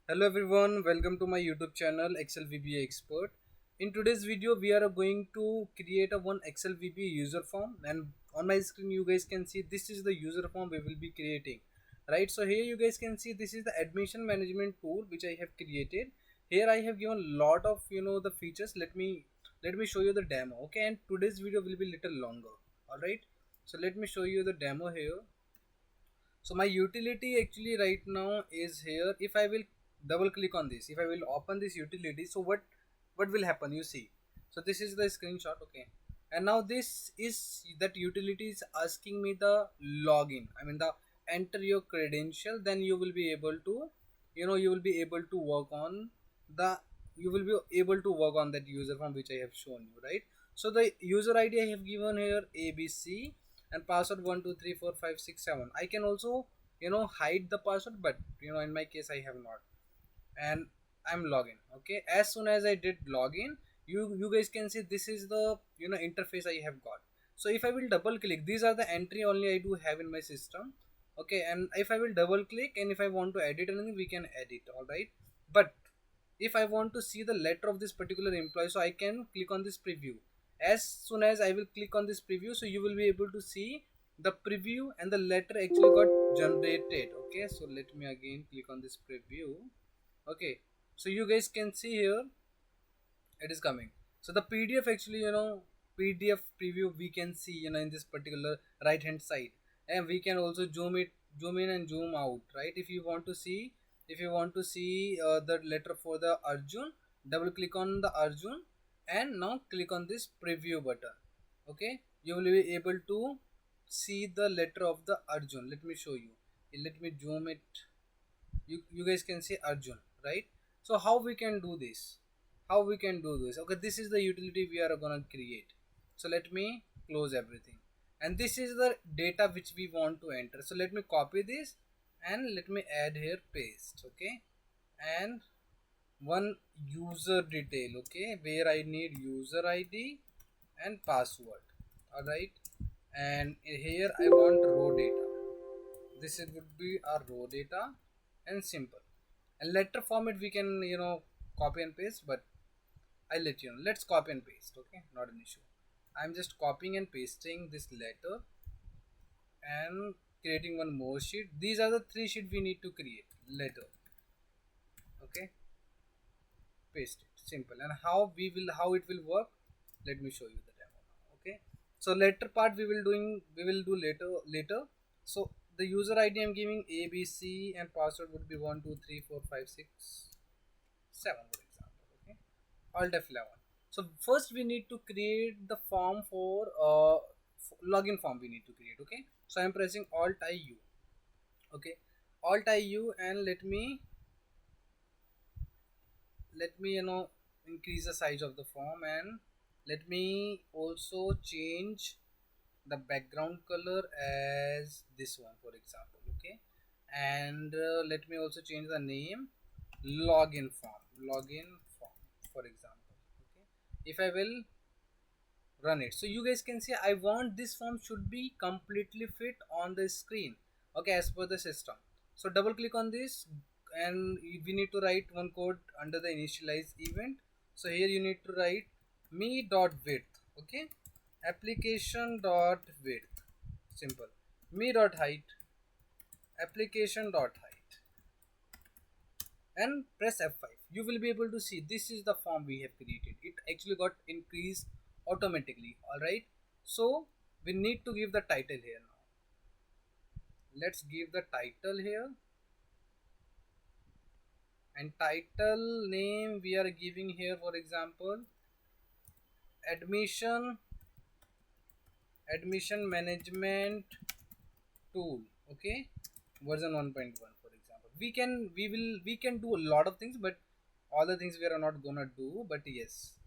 Hello everyone, welcome to my YouTube channel ExcelVBA Expert. In today's video, we are going to create a one ExcelVBA user form, and on my screen you guys can see this is the user form we will be creating. Right, so here you guys can see this is the admission management tool which I have created. Here I have given a lot of the features. Let me show you the demo. Okay, and today's video will be little longer. All right, so let me show you the demo here. So my utility actually right now is here. If I will double click on this, if I will open this utility, so what will happen, you see. So this is the screenshot. Okay, and now this is that utility is asking me the login, I mean the enter your credential, then you will be able to you will be able to work on the you will be able to work on that user form which I have shown you, right? So the user ID I have given here ABC, and password 123456 7. I can also hide the password, but in my case I have not, and I'm logging. Okay, as soon as I did login, you guys can see this is the interface I have got. So if I will double click, these are the entry only I do have in my system. Okay, and if I will double click and if I want to edit anything, we can edit. All right, but if I want to see the letter of this particular employee, so I can click on this preview. As soon as I will click on this preview, so you will be able to see the preview and the letter actually got generated. Okay, so let me again click on this preview. Okay, so you guys can see here it is coming. So the PDF actually PDF preview we can see in this particular right hand side, and we can also zoom in and zoom out, right? If you want to see the letter for the Arjun, double click on the Arjun and now click on this preview button. Okay, you will be able to see the letter of the Arjun. Let me show you. Let me zoom it. You guys can see Arjun, right? So how we can do this, okay, this is the utility we are gonna create. So let me close everything, and this is the data which we want to enter. So let me copy this and let me add here, paste. Okay, and one user detail, okay, where I need user ID and password. All right, and here I want raw data. This would be our raw data, and simple. And letter format we can copy and paste, but I'll let you know. Let's copy and paste. Okay, not an issue. I'm just copying and pasting this letter and creating one more sheet. These are the three sheets we need to create. Letter. Okay, paste it. Simple. And how it will work, let me show you the demo now. Okay, so letter part we will do later. So the user ID I'm giving ABC, and password would be 123456 7, for example. Okay, alt F11. So first we need to create the form for login form we need to create. Okay, so I'm pressing alt IU. Okay, alt IU, and let me increase the size of the form, and let me also change the background color as this one, for example. Okay, and let me also change the name, login form, for example. Okay, if I will run it, so you guys can see I want this form should be completely fit on the screen. Okay, as per the system. So double click on this, and we need to write one code under the initialize event. So here you need to write me.width. Okay, application.width, simple. Me.height, application.height, and press F5. You will be able to see this is the form we have created. It actually got increased automatically. All right, so we need to give the title here. Now let's give the title here, and title name we are giving here, for example, admission management tool. Okay, version 1.1, for example. We can do a lot of things, but all the things we are not gonna do, but yes,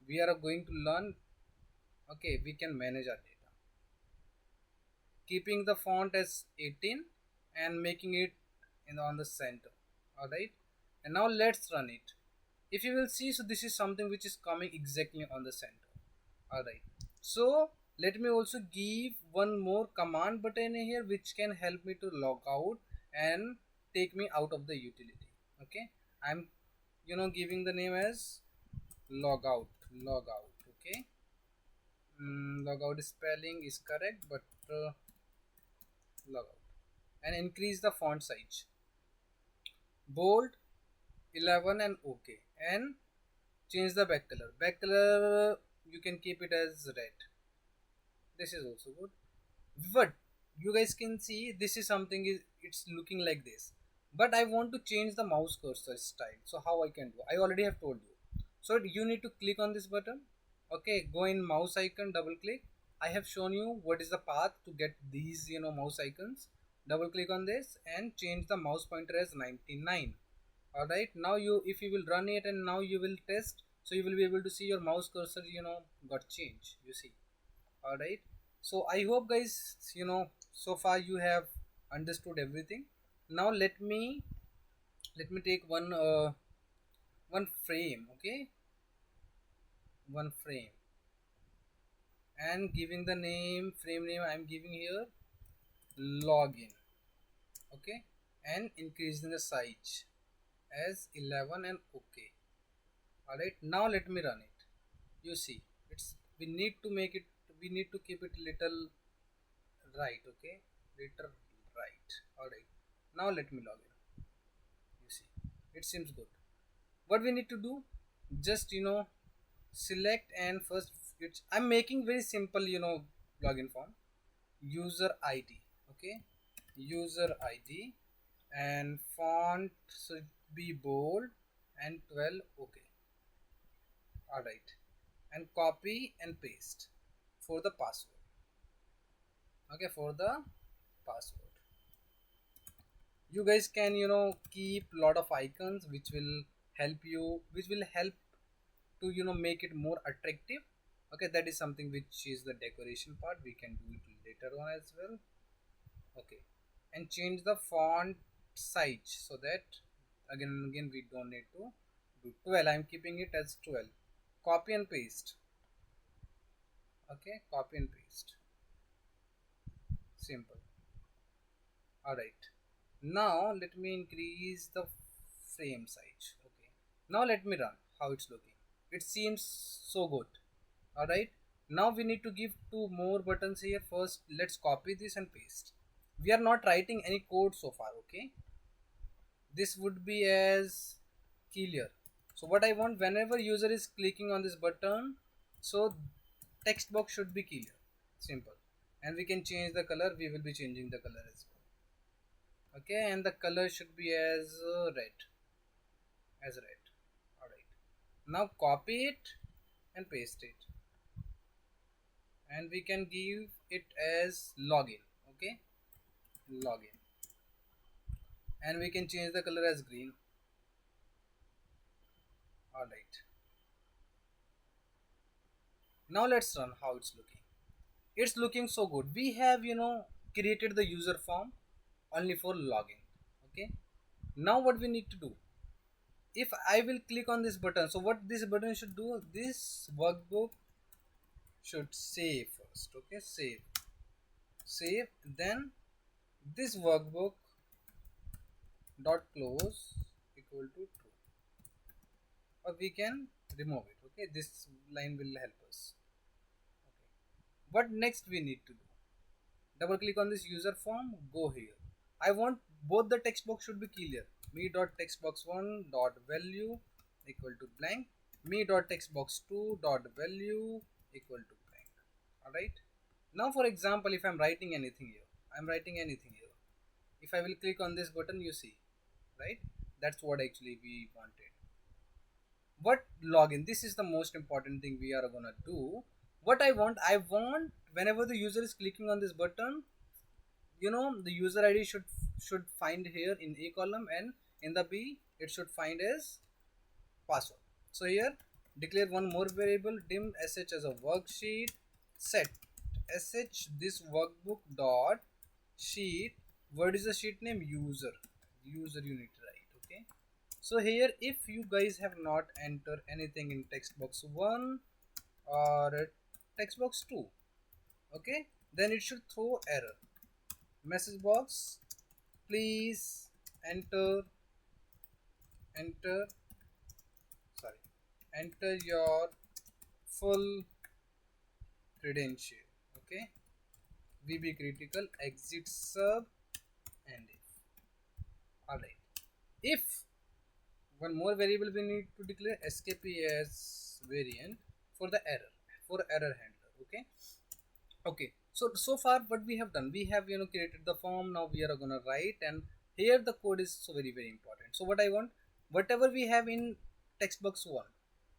we are going to learn. Okay, we can manage our data, keeping the font as 18 and making it on the center. All right, and now let's run it. If you will see, so this is something which is coming exactly on the center. All right, so let me also give one more command button here which can help me to log out and take me out of the utility. Okay, I'm giving the name as logout. Okay. Logout spelling is correct, but logout. And increase the font size, bold 11 and okay. And change the back color you can keep it as red. This is also good. But you guys can see this is something is it's looking like this, but I want to change the mouse cursor style. So how I can do, I already have told you. So you need to click on this button. Okay, go in mouse icon, double click. I have shown you what is the path to get these mouse icons. Double click on this and change the mouse pointer as 99. All right, now you, if you will run it and now you will test, so you will be able to see your mouse cursor got changed, you see. All right, so I hope guys so far you have understood everything. Now let me take one frame. Okay, one frame, and giving the name, frame name I'm giving here login. Okay, and increasing the size as 11 and okay. All right, now let me run it. You see, it's, we need to make it, we need to keep it little right. Okay, little right. All right, now let me log in. You see, it seems good. What we need to do, just select, and first it's, I'm making very simple login form. User ID. Okay, user ID, and font should be bold and 12. Okay. All right, and copy and paste for the password. Okay, for the password you guys can keep lot of icons which will help you, which will help to make it more attractive. Okay, that is something which is the decoration part, we can do it later on as well. Okay, and change the font size so that again and again we don't need to do 12. I'm keeping it as 12. Copy and paste. Okay, copy and paste, simple. All right, now let me increase the frame size. Okay, now let me run how it's looking. It seems so good. All right, now we need to give two more buttons here. First, let's copy this and paste. We are not writing any code so far. Okay, this would be as clear. So what I want, whenever user is clicking on this button, so text box should be clear, simple. And we can change the color, we will be changing the color as well. Okay, and the color should be as red, as red. All right, now copy it and paste it, and we can give it as login. Okay, login, and we can change the color as green. All right, now let's run how it's looking. It's looking so good. We have created the user form only for login. Okay, now what we need to do, if I will click on this button, so what this button should do, this workbook should save first. Okay, save, then this workbook dot close equal to true, or we can remove it. Okay, this line will help us. Okay, what next we need to do, double click on this user form, go here. I want both the text box should be clear. Me dot text box 1 dot value equal to blank, me dot text box 2 dot value equal to blank. All right, now for example, if I'm writing anything here, I'm writing anything here, if I will click on this button, you see, right, that's what actually we wanted. What login, this is the most important thing we are gonna do. What I want whenever the user is clicking on this button, the user ID should find here in A column, and in the B it should find as password. So here declare one more variable, dim sh as a worksheet, set sh this workbook dot sheet. What is the sheet name? User you need to write. Okay, so here if you guys have not entered anything in text box 1 or text box 2, okay, then it should throw error message box, please enter enter sorry enter your full credential. Okay, VB critical, exit sub, and if. Alright, if one more variable we need to declare escape as variant for the error, for error handler. Okay, okay, so far what we have done, we have created the form. Now we are gonna write, and here the code is so very important. So what I want, whatever we have in text box 1,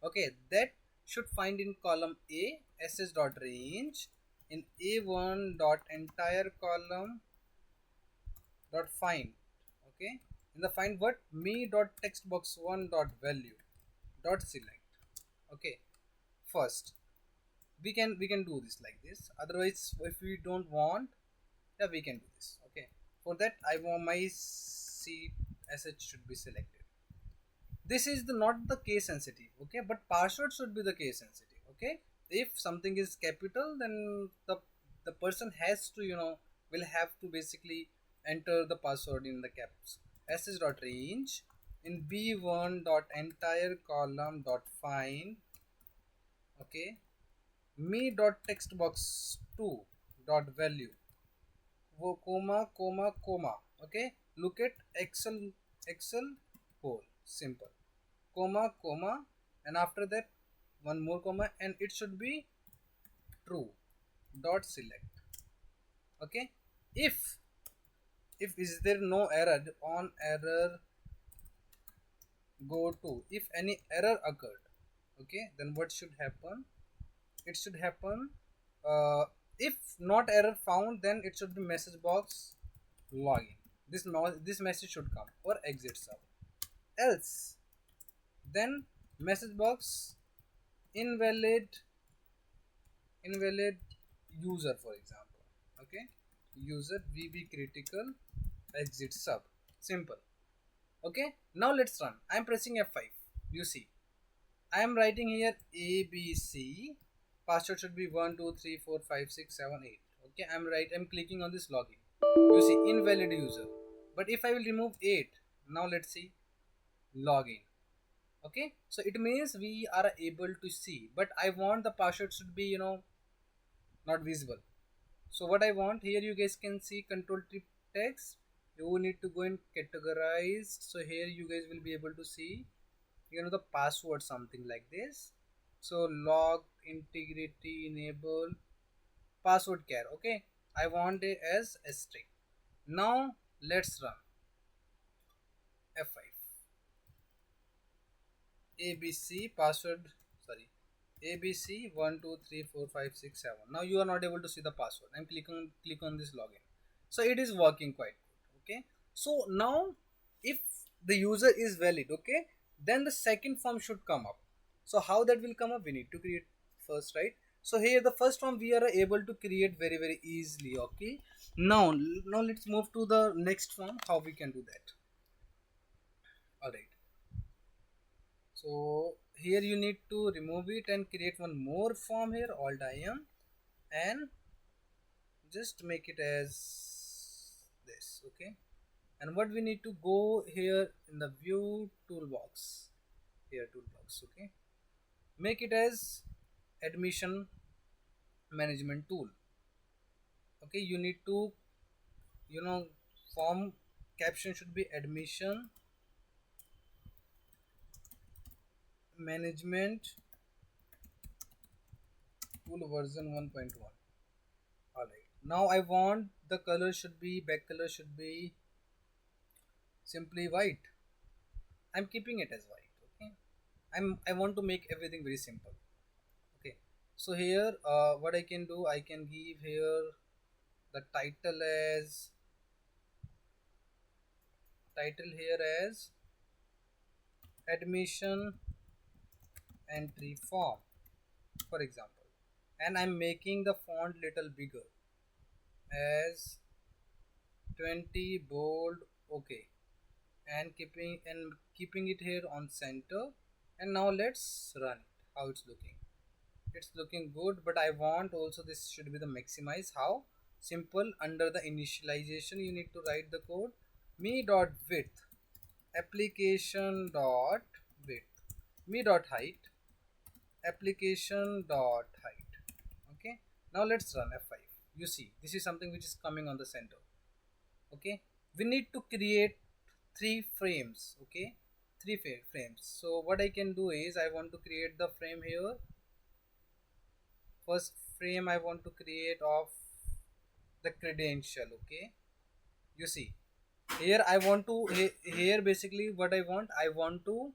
okay, that should find in column A ss dot range, in A1 dot entire column dot find. Okay, in the find what, me dot text box 1 dot value dot select. Okay, first we can do this like this. Otherwise, if we don't want, yeah, we can do this. Okay, for that I want my CSH should be selected. This is not the case sensitive. Okay, but password should be the case sensitive. Okay, if something is capital, then the person has to will have to basically enter the password in the caps. ss dot range in b1 dot entire column dot find. Okay, me dot text box 2 dot value comma. Okay, look at excel whole simple comma, and after that one more comma, and it should be true dot select. Okay, if is there no error, on error go to, if any error occurred, okay, then what should happen, it should happen, if not error found, then it should be message box login. This message should come, or exit sub. Else then message box invalid user, for example. Okay, user VB critical, exit sub, simple. Okay, now let's run. I'm pressing F5. You see, I am writing here ABC. Password should be 1 2 3 4 5 6 7 8. Okay, I'm clicking on this login. You see invalid user. But if I will remove 8, now let's see login. Okay, so it means we are able to see, but I want the password should be not visible. So what I want here, you guys can see control trip text. You need to go in categorize. So here you guys will be able to see the password, something like this. So log integrity enable password care. Okay, I want it as a string. Now let's run F5. ABC password, sorry, ABC 1 2 3 4 5 6 7. Now you are not able to see the password. I'm click on this login. So it is working quite good. Okay, so now if the user is valid, okay, then the second form should come up. So how that will come up, we need to create first, right? So here the first form we are able to create very easily. Okay, now let's move to the next form, how we can do that. All right, so here you need to remove it and create one more form here, alt IM, and just make it as this. Okay, and what we need to go here in the view toolbox, here toolbox. Okay, make it as admission management tool. Okay, you need to form caption should be admission management tool version 1.1. Alright, now I want the color should be, back color should be simply white. I'm keeping it as white. Okay, I want to make everything very simple. Okay, so here what I can do, I can give here the title here as admission entry form, for example, and I'm making the font little bigger as 20 bold. Okay, and keeping it here on center. And now let's run it. How it's looking, it's looking good, but I want also this should be the maximize. How simple, under the initialization you need to write the code me dot width application dot width, me dot height, application dot height. Okay, now let's run F5. You see this is something which is coming on the center. Okay, we need to create three frames. Okay, three frames. So what I can do is I want to create the frame here. First frame I want to create of the credential. Okay, you see here I want to here basically what I want to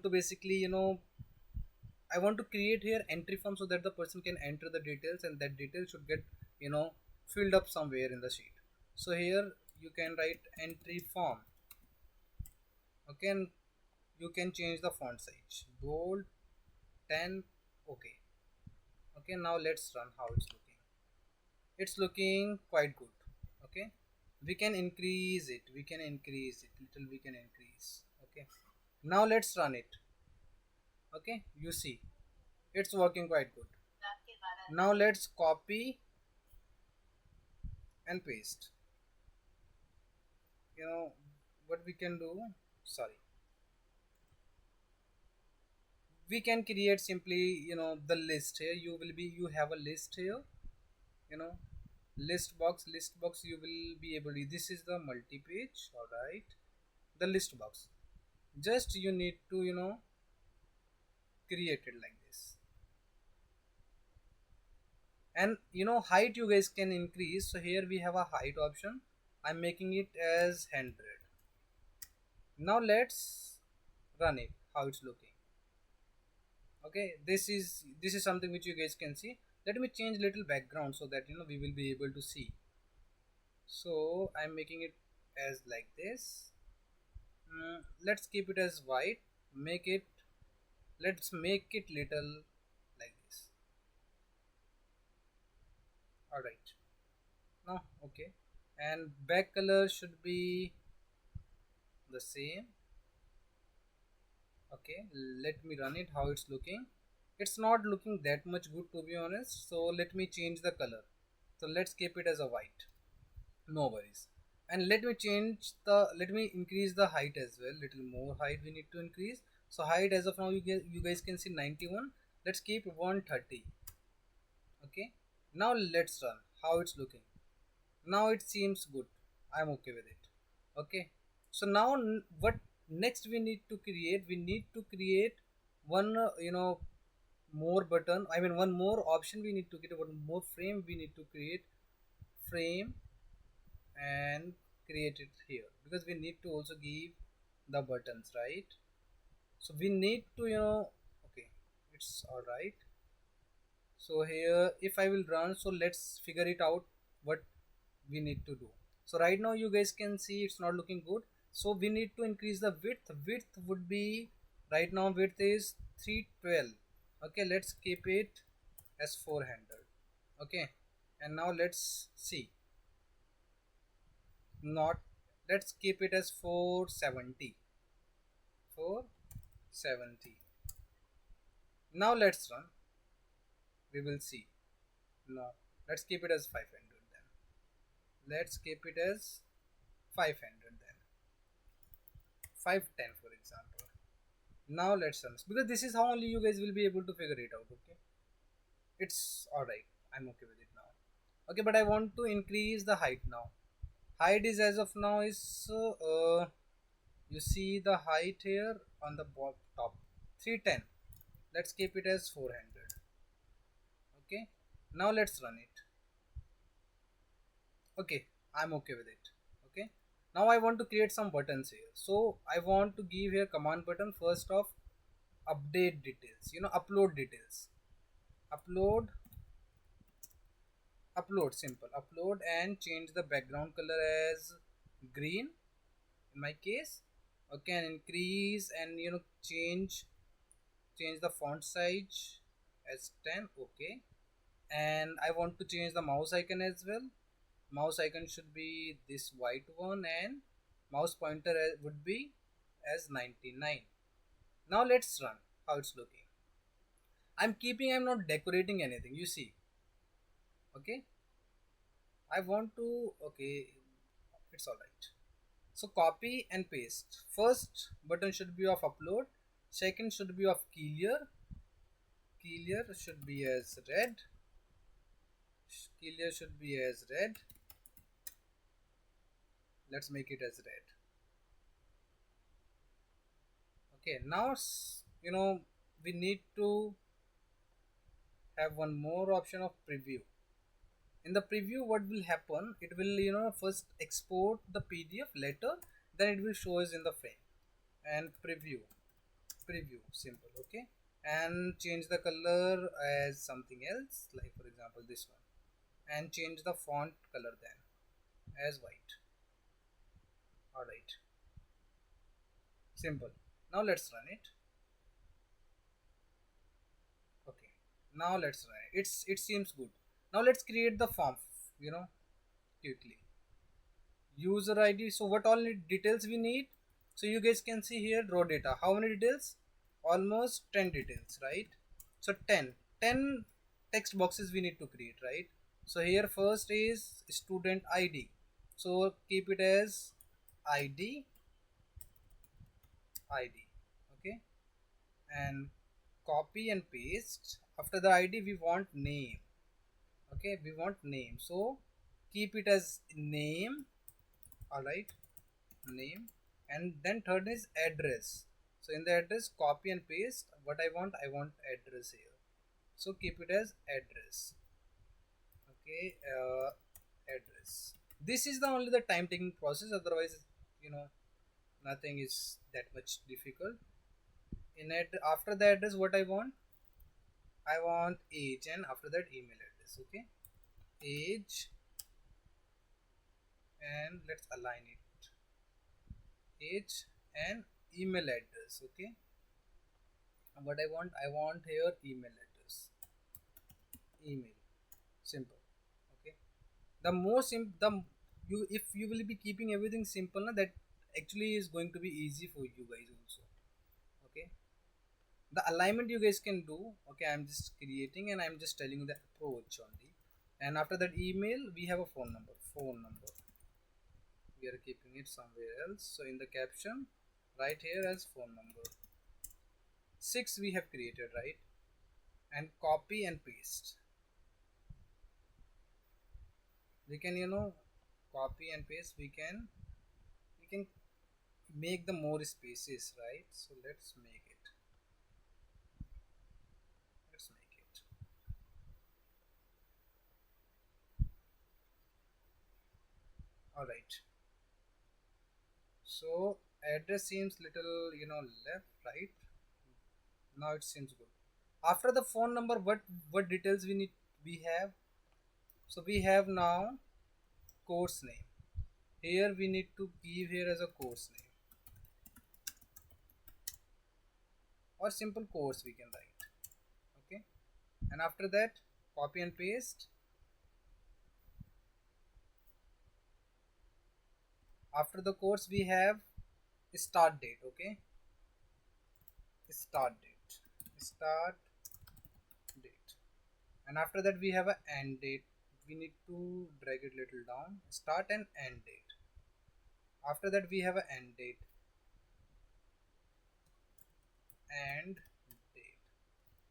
basically I want to create here entry form so that the person can enter the details, and that detail should get filled up somewhere in the sheet. So here you can write entry form. Okay, and you can change the font size bold 10. Okay. Okay, now let's run how it's looking. It's looking quite good. Okay, we can increase it, little, we can increase. Okay, now let's run it. Okay, you see it's working quite good. Now let's copy and paste. You know what we can do? Sorry, we can create simply the list. Here you have a list here. You know, list box you will be able to, this is the multi-page. All right, the list box, just you need to create it like this. And height you guys can increase. So here we have a height option. I'm making it as 100. Now let's run it how it's looking. Okay, this is something which you guys can see. Let me change little background so that we will be able to see. So I'm making it as like this. Let's keep it as white. Make it, let's make it little like this. All right, now okay, and back color should be the same. Okay, let me run it how it's looking. It's not looking that much good, to be honest, so let me change the color. So let's keep it as a white. No worries. And let me increase the height as well. Little more height we need to increase. So height as of now you guys can see 91. Let's keep 130. Okay, now let's run how it's looking. Now it seems good. I'm okay with it. Okay, so now what next we need to create? We need to create one more button, I mean one more option. We need to get one more frame. We need to create frame and create it here, because we need to also give the buttons, right? So we need to okay, it's all right. So here if I will run, so let's figure it out what we need to do. So right now you guys can see it's not looking good, so we need to increase the width would be, right now width is 312. Okay, let's keep it as 400. Okay, and now let's see, not, let's keep it as 470. 470. Now let's run, we will see. No, let's keep it as 500 then. Let's keep it as 500 then. 510 for example. Now let's run, because this is how only you guys will be able to figure it out. Okay, it's all right, I'm okay with it now. Okay, but I want to increase the height now. Height is as of now is you see the height here on the top, 310. Let's keep it as 400. Okay, now let's run it. Okay, I'm okay with it. Okay, now I want to create some buttons here. So I want to give here command button first of update details, upload details. Upload, simple upload, and change the background color as green in my case. Okay, and increase and change the font size as 10. Okay, and I want to change the mouse icon as well. Mouse icon should be this white one, and mouse pointer would be as 99. Now let's run how it's looking. I'm not decorating anything, you see. Okay, I want to, okay, it's all right. So copy and paste. First button should be of upload, second should be of clear should be as red, clear should be as red. Let's make it as red. Okay, now we need to have one more option of preview. In the preview, what will happen, it will first export the PDF later, then it will show us in the frame. And preview simple. Okay, and change the color as something else, like for example this one, and change the font color then as white. All right, simple. Now let's run it. Okay, now let's run it. It seems good. Now let's create the form, quickly. User ID. So what all details we need? So you guys can see here raw data. How many details? Almost 10 details, right? So 10 text boxes we need to create, right? So here first is student ID. So keep it as ID. Okay, and copy and paste. After the ID we want name. Okay, we want name, so keep it as name. All right, name. And then third is address. So in the address, copy and paste what I want address here, so keep it as address. Okay, address. This is the only the time taking process, otherwise you know nothing is that much difficult. In it, after the address, what I want age, and after that email address. Okay, age, and let's align it, age and email address. Okay, and what I want here email address, email, simple. Okay, the more the you, if you will be keeping everything simple, na, that actually is going to be easy for you guys also. Okay, the alignment you guys can do. Okay, I'm just creating and I'm just telling you the approach only. And after that email, we have a phone number, we are keeping it somewhere else. So in the caption, right here as phone number. 6 we have created, right? And copy and paste. We can copy and paste. We can make the more spaces, right? So let's make it. All right, so address seems little left, right? Now it seems good. After the phone number, what details we have? So we have now course name. Here we need to give here as a course name, or simple course we can write. Okay, and after that, copy and paste. After the course, we have start date. Okay, start date. And after that, we have a end date. We need to drag it little down. Start and end date. After that, we have a end date. And date.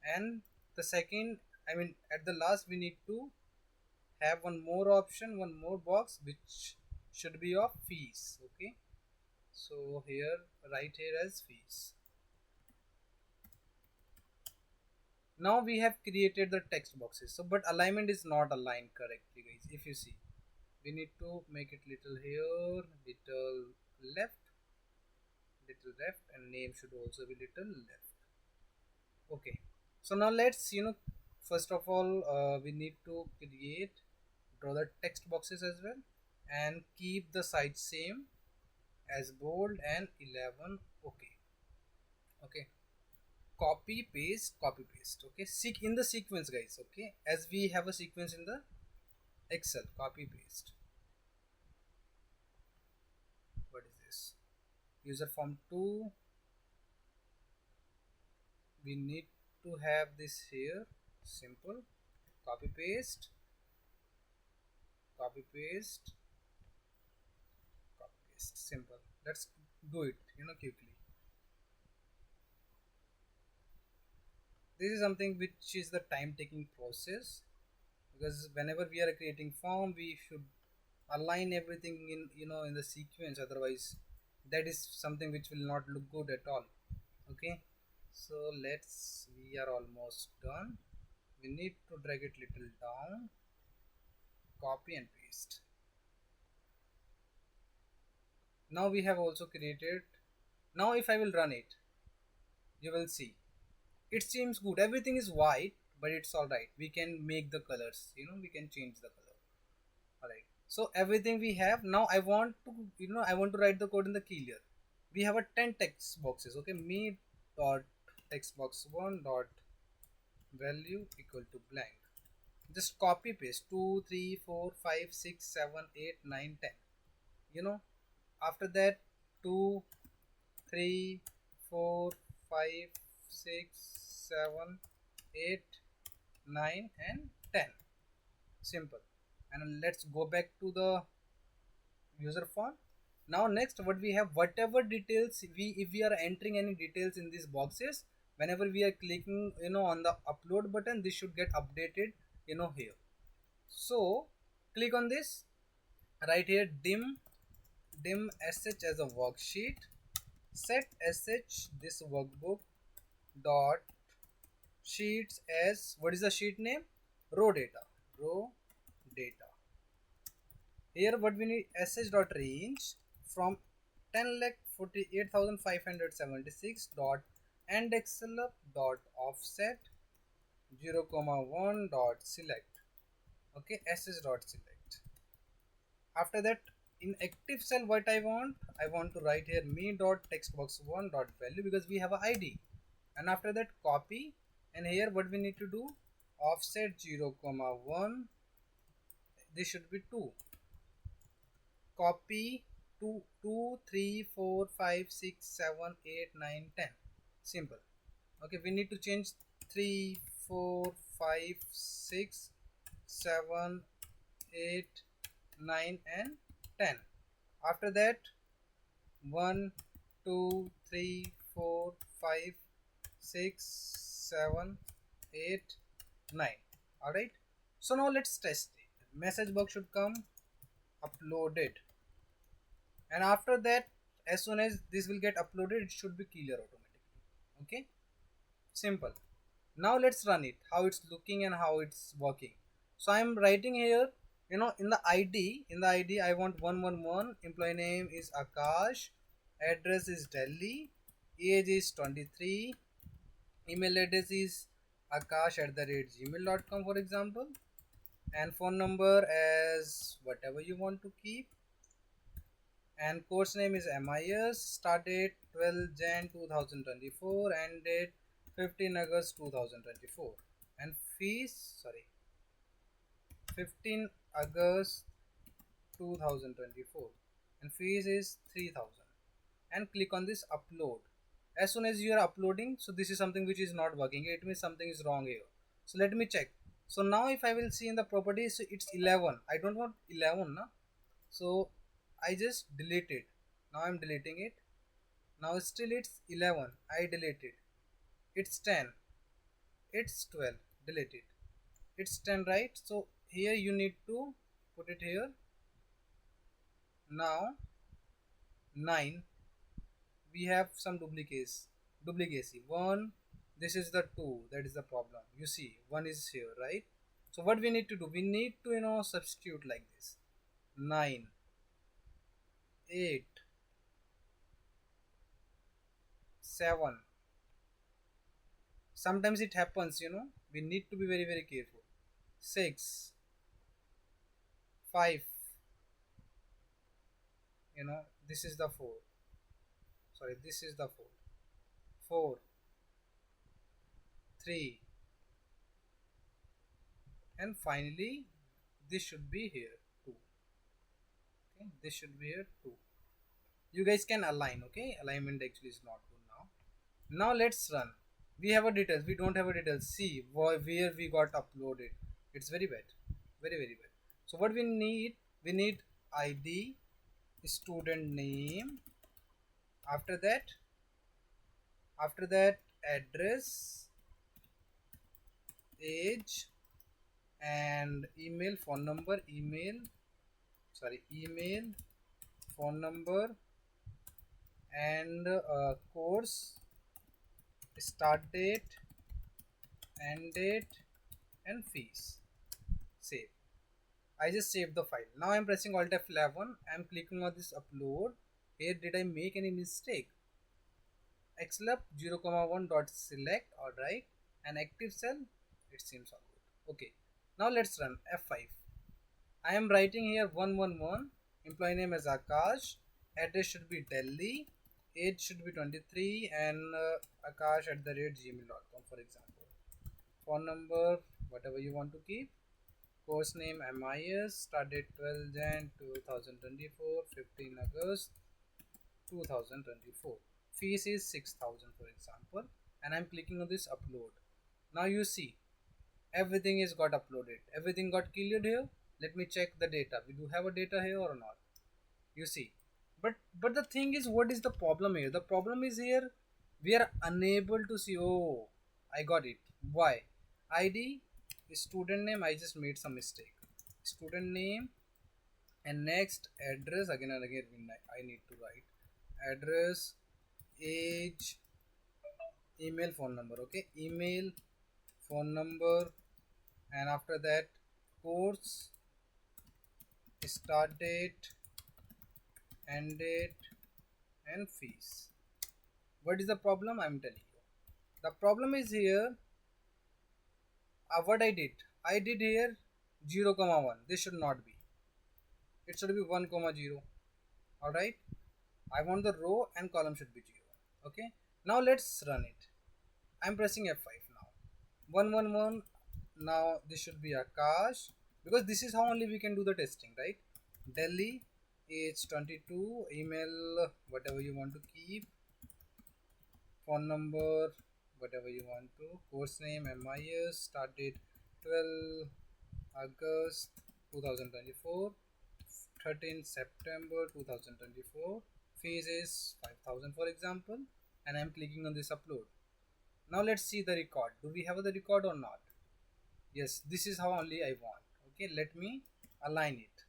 And the second, I mean, at the last, we need to have one more option, one more box, which should be of fees. Okay, so here, right here as fees. Now we have created the text boxes, so but alignment is not aligned correctly, guys. If you see, we need to make it little here, left little left, and name should also be little left. Okay, so now let's first of all, we need to draw the text boxes as well, and keep the size same as bold and 11. Okay, okay, copy paste. Okay, seek in the sequence, guys. Okay, as we have a sequence in the Excel, copy paste. What is this? User form 2, we need to have this here, simple. Copy paste, copy paste, copy paste. Simple. Let's do it, quickly. This is something which is the time taking process, because whenever we are creating form, we should align everything in, in the sequence. Otherwise that is something which will not look good at all. Okay, so we are almost done. We need to drag it little down, copy and paste. Now we have also created. Now if I will run it, you will see it seems good. Everything is white, but it's all right. We can make the colors, we can change the color. All right, so everything we have. Now I want to, write the code in the keyless. We have a 10 text boxes. Okay, me dot text box 1 dot value equal to blank. Just copy paste 2 3 4 5 6 7 8 9 10. you know After that, 2 3 4 5 6 7 8 9 and 10. Simple. And let's go back to the user form. Now next, what we have, whatever details if we are entering any details in these boxes, whenever we are clicking on the upload button, this should get updated here. So click on this right here, dim sh as a worksheet, set sh this workbook dot sheets as, what is the sheet name? Row data. Here what we need, sh dot range from 10,48,576 dot and excel dot offset 0, 1 dot select. Okay, sh dot select. After that, in active cell, what I want to write here, me dot text box 1 dot value, because we have a id. And after that, copy, and here what we need to do, offset 0, 1, this should be 2. Copy 2 2 3 4 5 6 7 8 9 10. Simple. Okay, we need to change 3 4 5 6 7 8 9 and 10. After that, 1 2 3 4 5 6 7 8 9. All right, so now let's test it. Message box should come, uploaded. And after that, as soon as this will get uploaded, it should be clear automatically. Okay, simple. Now let's run it, how it's looking and how it's working. So I'm writing here, in the id I want 111, employee name is Akash, address is Delhi, age is 23, email address is akash@gmail.com, for example, and phone number as whatever you want to keep, and course name is MIS, start date 12 Jan 2024, and date 15 August 2024, and fees, sorry, 15 August 2024, and fees is 3000. And click on this upload. As soon as you are uploading, so this is something which is not working, it means something is wrong here. So let me check. So now if I will see in the properties, so it's 11. I don't want 11 na? So I just delete it. Now I'm deleting it. Now still it's 11. I delete it. It's 10. It's 12. Delete it. It's 10, right? So here you need to put it here. Now 9. We have some duplicacy. 1. This is the 2. That is the problem. You see, 1 is here, right? So what we need to do? We need to substitute like this. 9, 8, 7. Sometimes it happens, we need to be very, very careful. 6, 5, this is the 4. Sorry, this is the 4. 4, 3, and finally this should be here 2. Okay, this should be here 2. You guys can align. Okay, alignment actually is not good now. Now let's run. We have a details, we don't have a details. See where we got uploaded. It's very bad, very, very bad. So what we need id, student name, after that address, age, and email, phone number, email, phone number, and course, start date, end date, and fees. Save. I just saved the file. Now I'm pressing Alt F11. I'm clicking on this upload. Here, did I make any mistake? XLab 0,1 dot select. Alright. An active cell. It seems all good. Okay. Now let's run F5. I am writing here 111. Employee name is Akash. Address should be Delhi. Age should be 23, and Akash at the rate gmail.com, for example. Phone number, whatever you want to keep. Course name MIS. Start date 12 Jan 2024, 15 August 2024. Fees is 6,000, for example, and I'm clicking on this upload. Now you see everything is got uploaded, everything got cleared here. Let me check the data. We do have a data here or not? You see, but the thing is, what is the problem here? The problem is here we are unable to see. Oh, I got it. Why? ID, student name, I just made some mistake. Student name, and next address, again and again I need to write address, age, email, phone number. Okay, email, phone number, and after that course, start date, end date, and fees. What is the problem? I'm telling you. The problem is here. What I did here 0, 1. This should not be. It should be 1, 0. All right. I want the row and column should be 0. Okay. Now let's run it. I'm pressing F5 now. 111. Now this should be Akash, because this is how only we can do the testing, right? Delhi, age 22, email, whatever you want to keep, phone number, whatever you want to, course name MIS, start date 12 August 2024, 13 September 2024, fees is 5,000, for example, and I'm clicking on this upload. Now let's see the record. Do we have the record or not? Yes, this is how only I want. Okay, let me align it.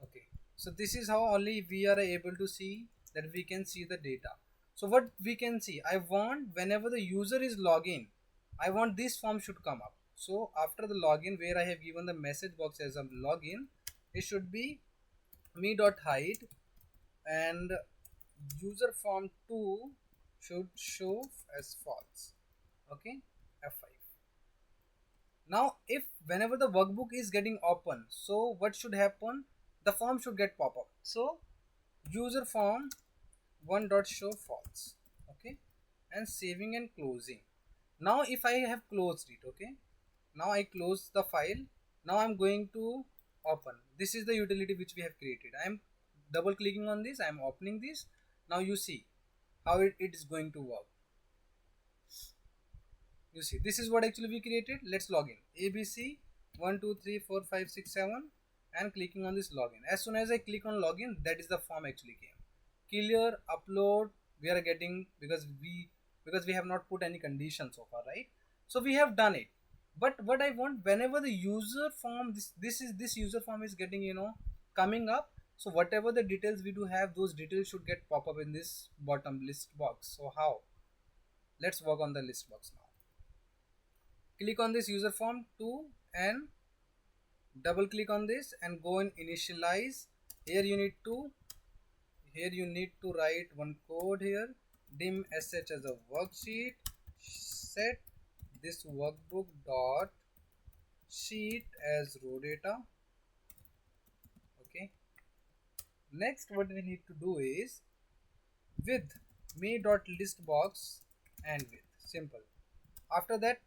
Okay, so this is how only we are able to see that we can see the data. So what we can see, I want whenever the user is login, I want this form should come up. So after the login, where I have given the message box as a login, it should be me.hide, and user form 2 should show as false. Okay, F5. Now if whenever the workbook is getting open, so what should happen? The form should get pop up. So user form 1 dot show false. Okay, and saving and closing. Now if I have closed it, okay, now I close the file. Now I'm going to open. This is the utility which we have created. I'm double clicking on this, I'm opening this. Now you see how it is going to work. You see, this is what actually we created. Let's log in. ABC 1 2 3 4 5 6 7, and clicking on this login. As soon as I click on login, that is the form actually came. Clear upload we are getting because we have not put any condition so far, right? So we have done it. But what I want, whenever the user form, this user form is getting, coming up. So whatever the details we do have, those details should get pop up in this bottom list box. So how? Let's work on the list box now. Click on this user form 2 and double click on this and go in initialize. Here you need to write one code here. Dim sh as a worksheet. Set this workbook dot sheet as row data. Okay. Next, what we need to do is with me dot list box and with simple. After that,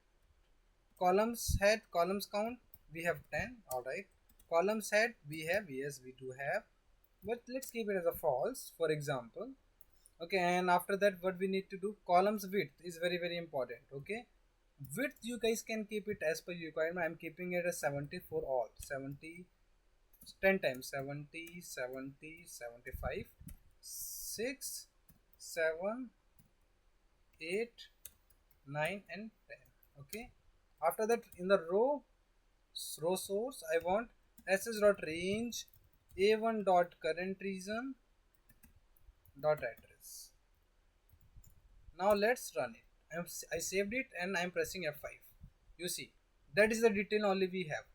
columns head, columns count, we have 10. All right. Columns head we have, yes, we do have, but let's keep it as a false, for example. Okay, and after that, what we need to do, columns width is very very important. Okay, width you guys can keep it as per your requirement. I'm keeping it as 70 for all, 70 10 times 70, 70, 75, 6, 7, 8, 9 and 10. Okay, after that in the row source I want ss dot range a1 dot current region dot address. Now let's run it. I saved it and I'm pressing F5. You see, that is the detail only we have.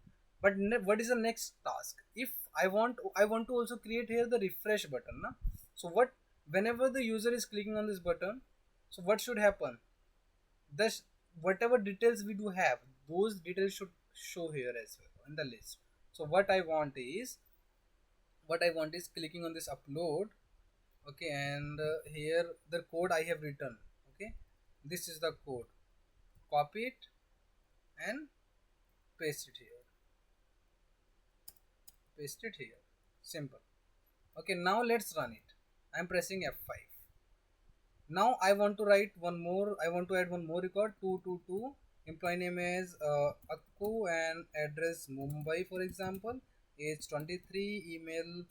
But what is the next task? If I want to also create here the refresh button. Na? So what, whenever the user is clicking on this button, so what should happen? This, whatever details we do have, those details should show here as well in the list. So what I want is clicking on this upload. Okay, and here the code I have written. Okay, this is the code. Copy it and paste it here. Paste it here. Simple. Okay, now let's run it. I'm pressing F5. Now I want to write one more. I want to add one more record. 222. Employee name is Akku and address Mumbai, for example. Age 23. Email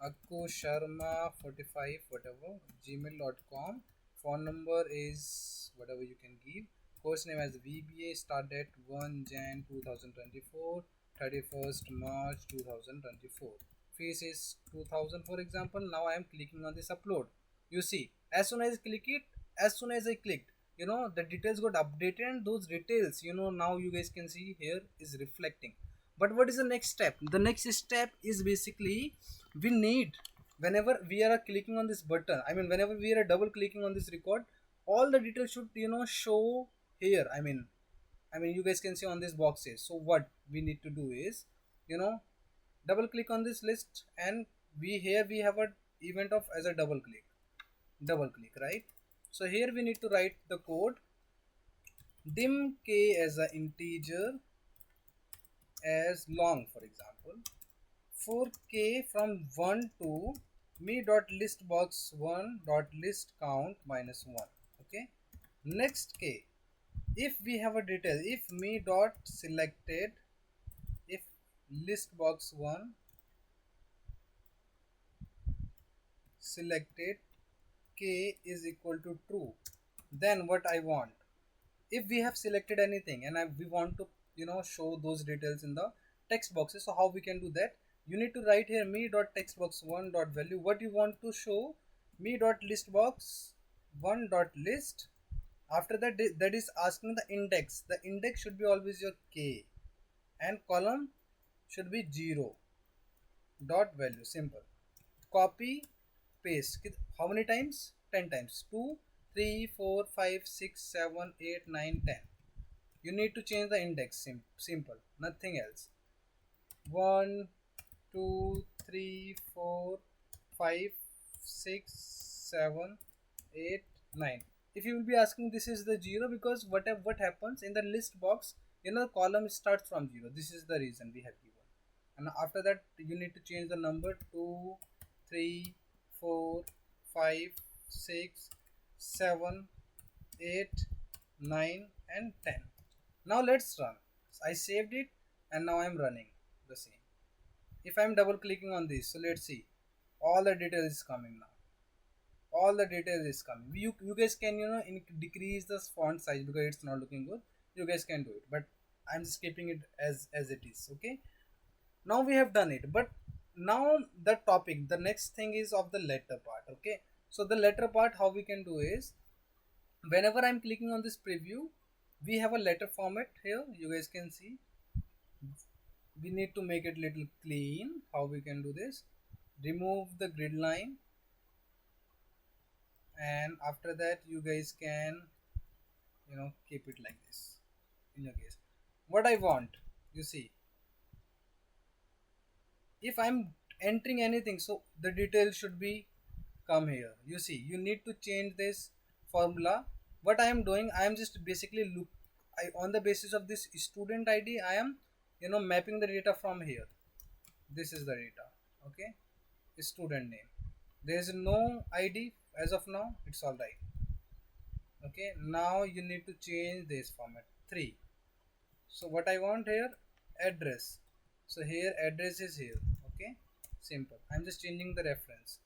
Akku Sharma 45 whatever gmail.com. Phone number is whatever you can give. Course name as VBA. Start date 1 Jan 2024. 31st March 2024. Fees is 2000, for example. Now I am clicking on this upload. You see, as soon as I clicked, the details got updated, and those details, now you guys can see here is reflecting. But what is the next step? The next step is basically we need, whenever we are clicking on this button, I mean whenever we are double clicking on this record, all the details should show here. I mean you guys can see on these boxes. So what we need to do is, double click on this list, and we have a event of as a double click, right? So here we need to write the code dim k as an integer as long, for example, for k from 1 to me dot list box 1 dot list count minus 1. Okay, next k, if we have a detail, if me dot selected, if list box 1 selected k is equal to true, then what I want, if we have selected anything and we want to show those details in the text boxes, so how we can do that? You need to write here me dot text box 1 dot value what you want to show, me dot list box 1 dot list. After that, that is asking the index. The index should be always your k, and column should be 0 dot value. Simple. Copy, paste. How many times? 10 times. 2, 3, 4, 5, 6, 7, 8, 9, 10. You need to change the index. Simple. Nothing else. 1, 2, 3, 4, 5, 6, 7, 8, 9. If you will be asking, this is the 0 because what happens in the list box, the column starts from 0. This is the reason we have given. And after that, you need to change the number 2, 3, 4, 5, 6, 7, 8, 9 and 10. Now let's run. I saved it and now I'm running the same. If I'm double clicking on this, so let's see, all the detail is coming now. All the detail is coming. You guys can decrease the font size because it's not looking good. You guys can do it, but I'm just keeping it as it is. Okay, now we have done it, but now the next thing is of the letter part. Okay, so the letter part, how we can do is, whenever I'm clicking on this preview, we have a letter format here. You guys can see we need to make it little clean. How we can do this? Remove the grid line, and after that you guys can keep it like this. In your case, what I want, you see, if I'm entering anything, so the details should be come here. You see, you need to change this formula. What I am doing, I am just basically on the basis of this student ID, I am mapping the data from here. This is the data. Okay, student name, there is no ID as of now, it's all right. Okay, now you need to change this format 3. So what I want here, address, so here address is here. Okay, simple. I'm just changing the reference.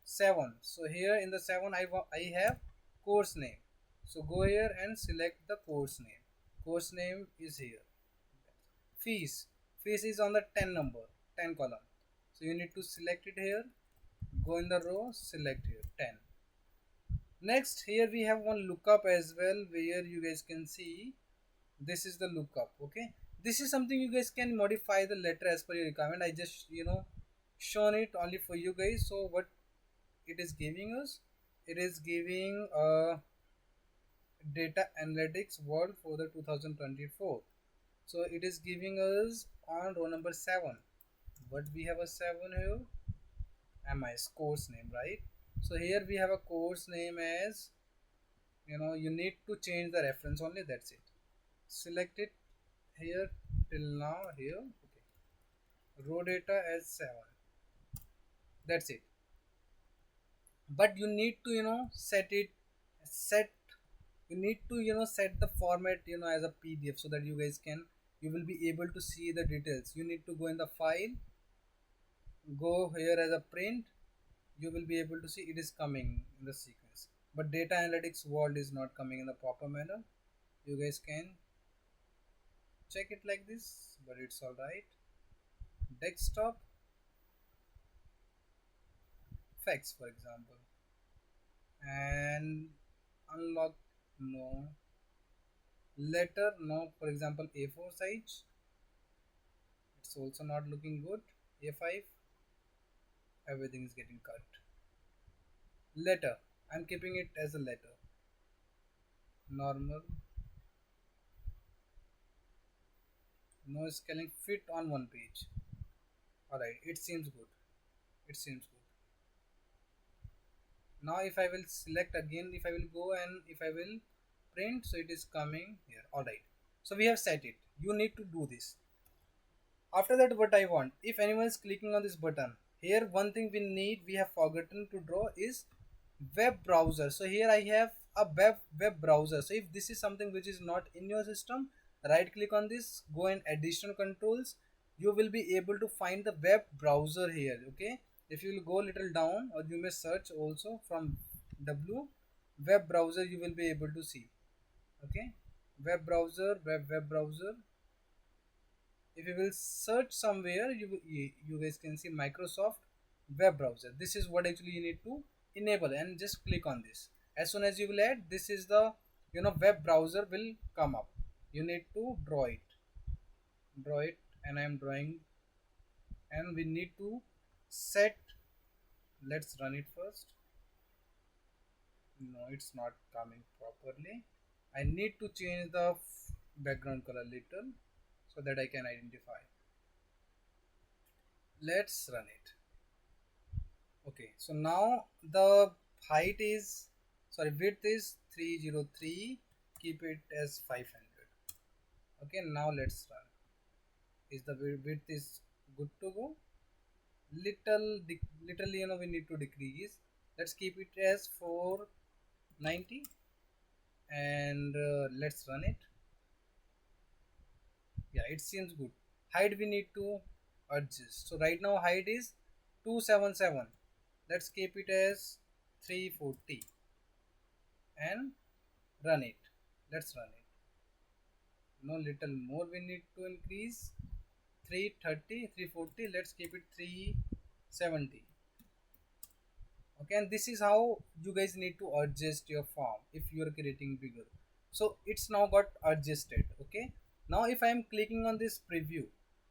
7. So here in the 7 I have course name. So go here and select the course name. Course name is here. Fees. Fees is on the 10 number, 10 column. So you need to select it here. Go in the row, select here 10. Next, here we have one lookup as well, where you guys can see this is the lookup. Okay, this is something you guys can modify the letter as per your requirement. I just shown it only for you guys. So what it is giving us, it is giving data analytics world for the 2024. So it is giving us on row number 7. But we have a 7 here. MI's course name, right? So here we have a course name as, you need to change the reference only, that's it. Select it here till now here. Okay, row data as 7, that's it. But you need to set you need to set the format as a PDF, so that you will be able to see the details. You need to go in the file, go here as a print. You will be able to see it is coming in the sequence, but data analytics world is not coming in the proper manner. You guys can check it like this, but it's all right. Desktop facts, for example, and unlock, no. Letter, no. For example, A4 size, it's also not looking good. A5, everything is getting cut. Letter, I'm keeping it as a letter. Normal, no scaling, fit on one page. Alright, it seems good. It seems good. Now if I will select again, if I will go and if I will print, so it is coming here. Alright, so we have set it. You need to do this. After that, what I want, if anyone is clicking on this button here, one thing we have forgotten to draw is web browser. So here I have a web browser. So if this is something which is not in your system, right click on this, go in additional controls. You will be able to find the web browser here. Okay, if you will go little down, or you may search also from W, web browser, you will be able to see. Okay, web browser, web browser. If you will search somewhere, you guys can see Microsoft web browser. This is what actually you need to enable, and just click on this. As soon as you will add, this is the web browser will come up. You need to draw it, and I am drawing. And we need to set, let's run it first. No, it's not coming properly. I need to change the background color little, so that I can identify. Let's run it. Okay, so now the height is, sorry, width is 303. Keep it as 500. Okay, now let's run. Is the width is good to go? Literally, we need to decrease. Let's keep it as 490, and let's run it. Yeah, it seems good. Height we need to adjust. So right now height is 277. Let's keep it as 340 and run it. Let's run it. No, little more we need to increase. 330, 340. Let's keep it 370. Okay, and this is how you guys need to adjust your form if you are creating bigger. So it's now got adjusted. Okay, now if I am clicking on this preview,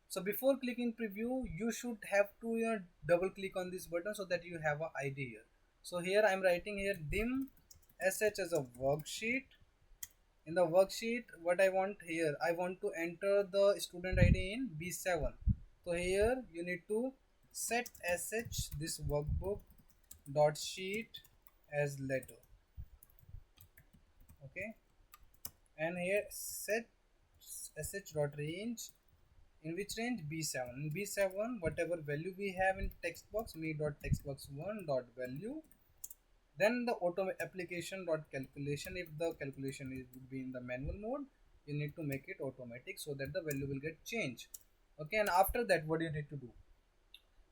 so before clicking preview, you should have to double click on this button, so that you have an ID here. So here I'm writing here dim sh as a worksheet. In the worksheet, what I want here, I want to enter the student ID in B7. So here you need to set sh this workbook dot sheet as letter. Okay, and here set sh dot range, in which range? B7. In B7, whatever value we have in text box, me dot text box 1 dot value, then the auto application dot calculation. If the calculation would be in the manual mode, you need to make it automatic, so that the value will get changed. Okay, and after that, what do you need to do?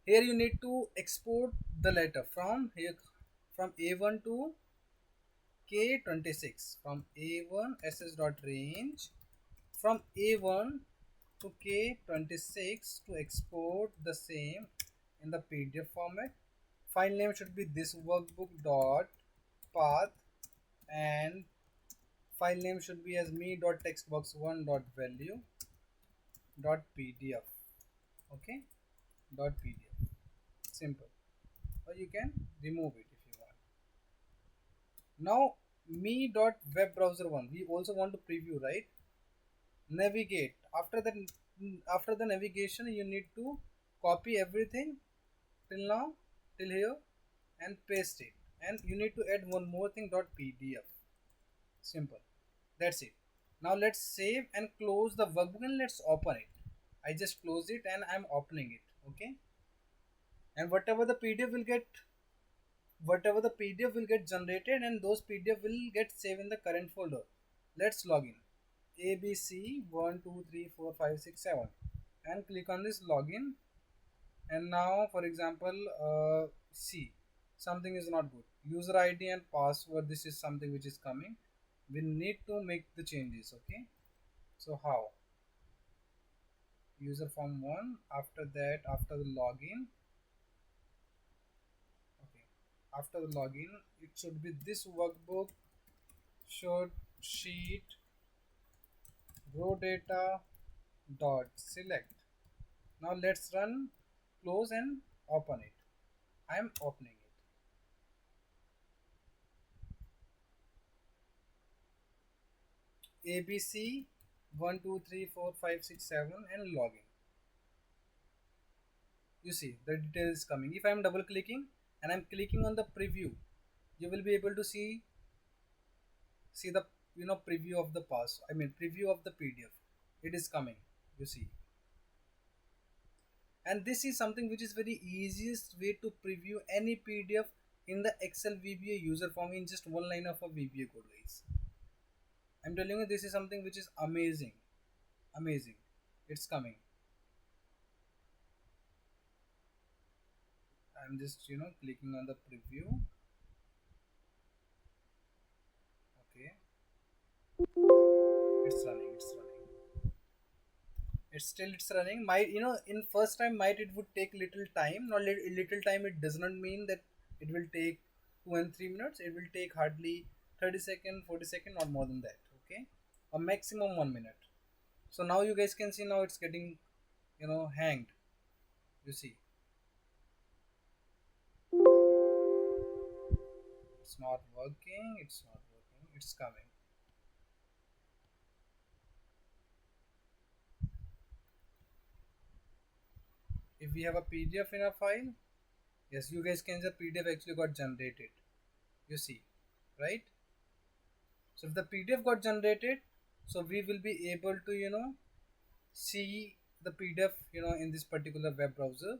Here you need to export the letter from here, from A1 to K26, from A1 ss dot range, from A1 to K26 to export the same in the PDF format. File name should be this workbook dot path, and file name should be as me dot textbox1 dot value dot pdf. Okay, dot pdf. Simple. Or you can remove it if you want. Now me dot web browser one, we also want to preview, right? Navigate. After the navigation, you need to copy everything till now, till here, and paste it. And you need to add one more thing, dot pdf. Simple. That's it. Now let's save and close the workbook and let's open it. I just close it and I'm opening it. Okay. And whatever the PDF will get generated, and those PDF will get saved in the current folder. Let's log in. ABC 1 2 3 4 5 6 7 and click on this login. And now for example, see, something is not good. User ID and password, this is something which is coming. We need to make the changes. Okay, so how? User form 1, after that, after the login. Okay, after the login it should be this workbook short sheet row data dot select. Now let's run, close and open it. I am opening it. ABC 1 2 3 4 5 6 7 and login. You see the detail is coming. If I am double clicking and I'm clicking on the preview, you will be able to see the preview of the preview of the PDF. It is coming, you see. And this is something which is very easiest way to preview any PDF in the Excel VBA user form in just one line of a VBA code, guys. I'm telling you, this is something which is amazing. Amazing. It's coming. I'm just clicking on the preview. Okay, it's running, it's running. Might, in first time might it would take little time. Not little time, it does not mean that it will take 2 and 3 minutes. It will take hardly 30 second, 40 second, not more than that. Okay, a maximum 1 minute. So now you guys can see, now it's getting hanged. You see, it's not working, it's coming. If we have a PDF in a file, yes, you guys can see the PDF actually got generated. You see, right? So if the PDF got generated, so we will be able to see the PDF in this particular web browser.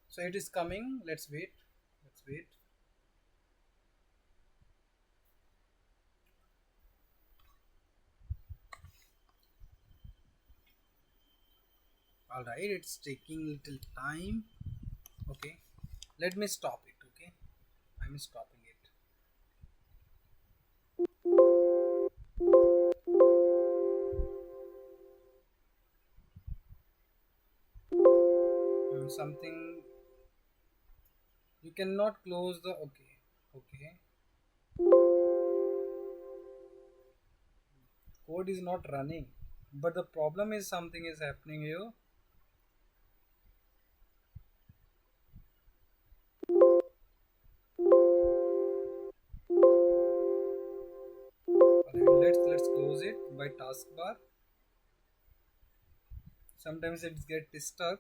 So it is coming. Let's wait. All right, it's taking little time. Okay, let me stop it. Okay, I'm stopping it. Something, you cannot close the, okay, code is not running, but the problem is something is happening here. All right, let's close it by taskbar. Sometimes it gets stuck.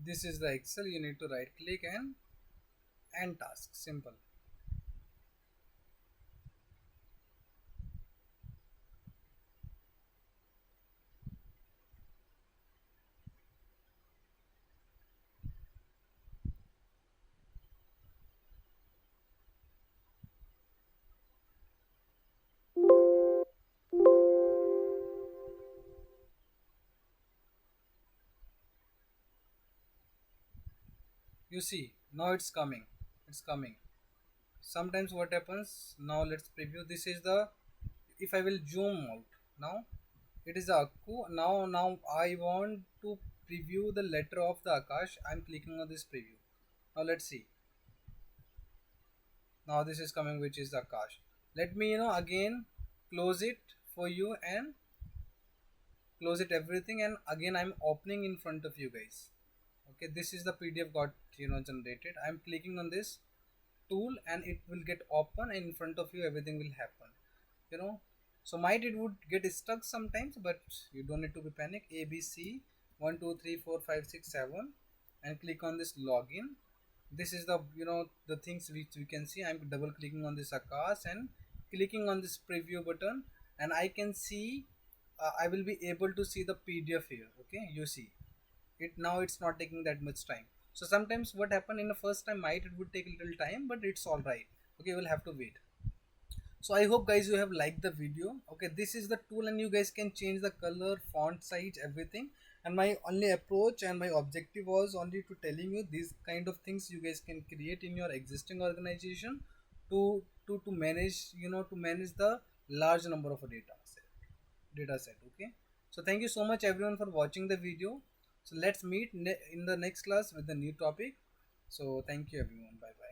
This is the Excel. You need to right click and task. Simple. You see, now it's coming. Sometimes what happens, now let's preview. This is the, if I will zoom out now, it is the Akku. Now I want to preview the letter of the Akash. I'm clicking on this preview. Now let's see. Now this is coming, which is the Akash. Let me again close it for you and close it everything, and again I'm opening in front of you guys. Okay, this is the PDF got generated. I'm clicking on this tool and it will get open, and in front of you everything will happen. you know so might it would get stuck sometimes, but you don't need to be panic. ABC 1 2 3 4 5 6 7, and click on this login. This is the the things which we can see. I'm double clicking on this Akash and clicking on this preview button, and I can see, I will be able to see the PDF here. Okay, you see it now. It's not taking that much time. So sometimes what happened in the first time, might it would take a little time, but it's all right. Okay, we'll have to wait. So I hope guys you have liked the video. Okay, this is the tool and you guys can change the color, font size, everything. And my only approach and my objective was only to telling you these kind of things you guys can create in your existing organization to manage, to manage the large number of a data set. Okay, so thank you so much everyone for watching the video. So let's meet in the next class with the new topic. So thank you everyone. Bye bye.